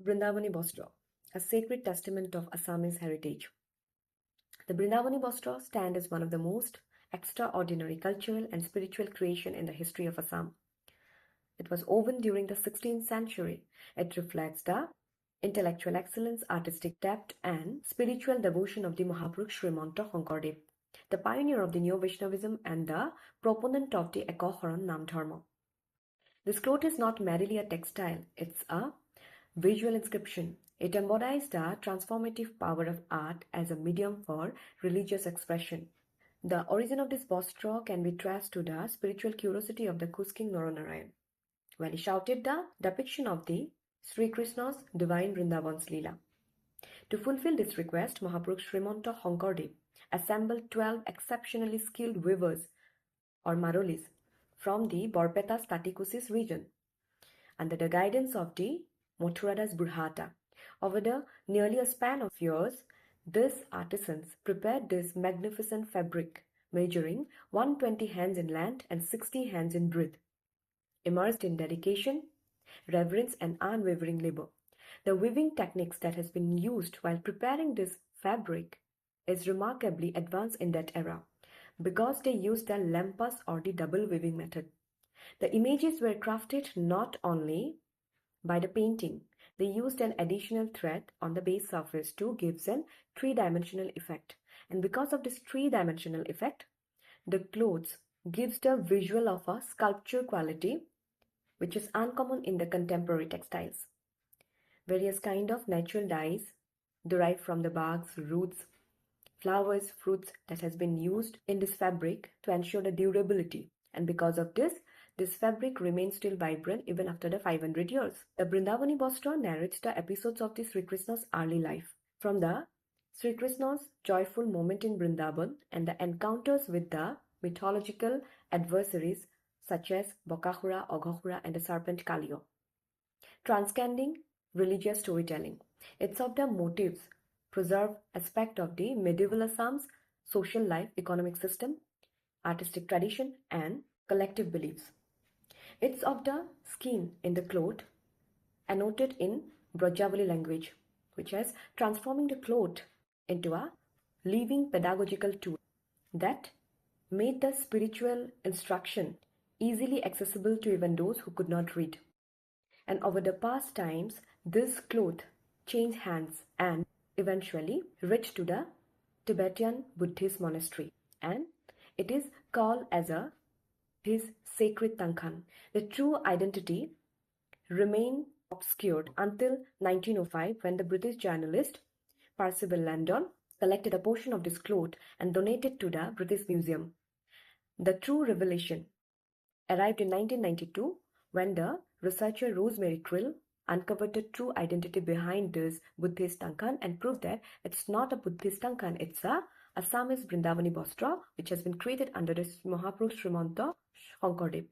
Vrindavani Vastra, a sacred testament of Assamese heritage. The Vrindavani Vastra stand as one of the most extraordinary cultural and spiritual creation in the history of Assam. It was woven during the 16th century. It reflects the intellectual excellence, artistic depth, and spiritual devotion of the Mahapurush Srimanta Sankardeva, the pioneer of the Neo-Vaishnavism and the proponent of the Ekoharan Nam Dharma. This cloth is not merely a textile, it's a visual inscription. It embodies the transformative power of art as a medium for religious expression. The origin of this Vastra can be traced to the spiritual curiosity of the Koch King Nara Narayan, when he shouted the depiction of the Sri Krishna's divine Vrindavan's Leela. To fulfill this request, Mahapurush Srimanta Sankardeva assembled 12 exceptionally skilled weavers or marolis from the Borpeta Statikusis region under the guidance of the Mathura's Guwahati. Over the nearly a span of years, these artisans prepared this magnificent fabric, measuring 120 hands in length and 60 hands in breadth, immersed in dedication, reverence, and unwavering labor. The weaving techniques that has been used while preparing this fabric is remarkably advanced in that era, because they used the lampas or the double weaving method. The images were crafted not only by the painting, they used an additional thread on the base surface to give an three-dimensional effect. And because of this three-dimensional effect, the clothes gives the visual of a sculpture quality, which is uncommon in the contemporary textiles. Various kind of natural dyes derived from the barks, roots, flowers, fruits that has been used in this fabric to ensure the durability. And because of this fabric remains still vibrant even after the 500 years. The Vrindavani Vastra narrates the episodes of the Sri Krishna's early life, from the Sri Krishna's joyful moment in Vrindavan and the encounters with the mythological adversaries such as Bakahura, Aghasura, and the serpent Kaliyo. Transcending religious storytelling. It's of the motifs, preserve aspect of the medieval Assam's social life, economic system, artistic tradition, and collective beliefs. It's of the skin in the cloth, annotated in Brajavali language, which is transforming the cloth into a living pedagogical tool that made the spiritual instruction easily accessible to even those who could not read. And over the past times, this cloth changed hands and eventually reached to the Tibetan Buddhist monastery, and it is called as his sacred Tangkhan. The true identity remained obscured until 1905, when the British journalist Percival Landon collected a portion of this cloth and donated to the British Museum. The true revelation arrived in 1992, when the researcher Rosemary Krill uncovered the true identity behind this Buddhist Tangkhan and proved that it's not a Buddhist Tangkhan, it's a Assamese Vrindavani Vastra, which has been created under this Mahapurush Srimanta Sankardeva.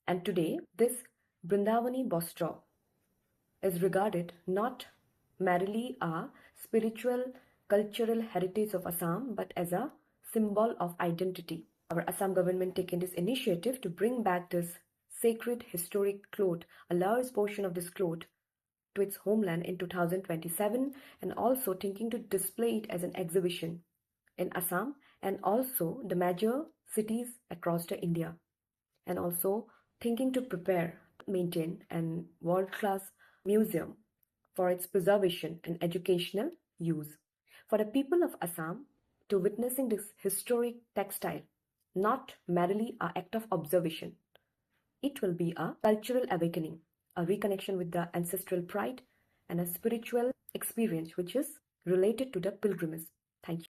And today, this Vrindavani Vastra is regarded not merely a spiritual, cultural heritage of Assam, but as a symbol of identity. Our Assam government taken this initiative to bring back this sacred historic cloth, a large portion of this cloth, to its homeland in 2027, and also thinking to display it as an exhibition in Assam and also the major cities across the India, and also thinking to prepare, maintain an world-class museum for its preservation and educational use. For the people of Assam to witnessing this historic textile, not merely an act of observation, it will be a cultural awakening, a reconnection with the ancestral pride, and a spiritual experience which is related to the pilgrimage. Thank you.